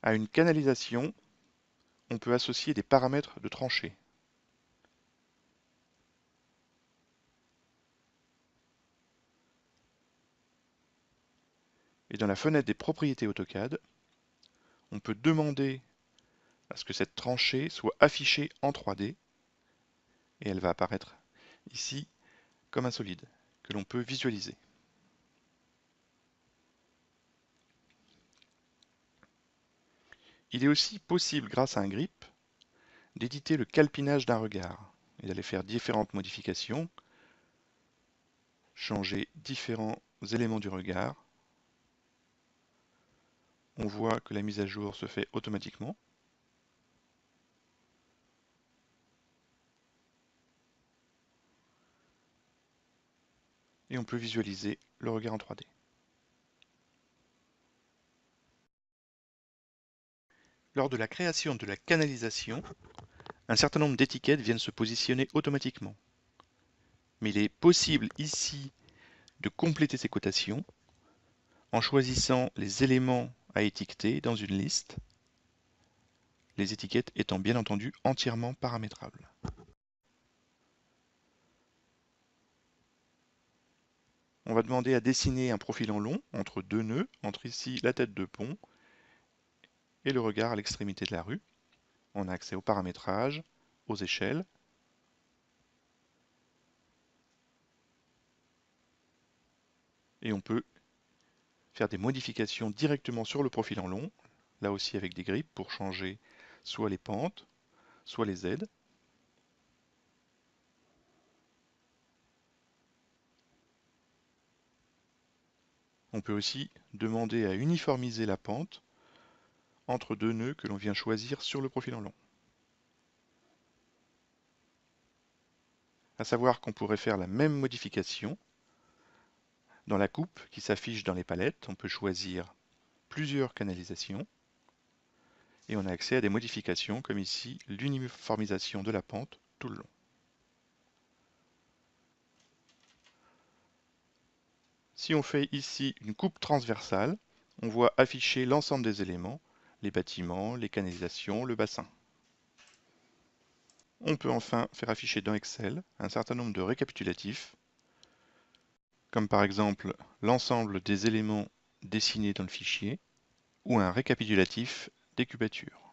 À une canalisation, on peut associer des paramètres de tranchée. Et dans la fenêtre des propriétés AutoCAD, on peut demander à ce que cette tranchée soit affichée en 3D et elle va apparaître ici comme un solide que l'on peut visualiser. Il est aussi possible, grâce à un grip, d'éditer le calpinage d'un regard et d'aller faire différentes modifications, changer différents éléments du regard. On voit que la mise à jour se fait automatiquement. Et on peut visualiser le regard en 3D. Lors de la création de la canalisation, un certain nombre d'étiquettes viennent se positionner automatiquement. Mais il est possible ici de compléter ces cotations en choisissant les éléments à étiqueter dans une liste, les étiquettes étant bien entendu entièrement paramétrables. On va demander à dessiner un profil en long entre deux nœuds, entre ici la tête de pont et le regard à l'extrémité de la rue. On a accès au paramétrage, aux échelles. Et on peut faire des modifications directement sur le profil en long, là aussi avec des grips pour changer soit les pentes, soit les aides. On peut aussi demander à uniformiser la pente entre deux nœuds que l'on vient choisir sur le profil en long. À savoir qu'on pourrait faire la même modification dans la coupe qui s'affiche dans les palettes. On peut choisir plusieurs canalisations et on a accès à des modifications comme ici l'uniformisation de la pente tout le long. Si on fait ici une coupe transversale, on voit afficher l'ensemble des éléments, les bâtiments, les canalisations, le bassin. On peut enfin faire afficher dans Excel un certain nombre de récapitulatifs, comme par exemple l'ensemble des éléments dessinés dans le fichier, ou un récapitulatif des cubatures.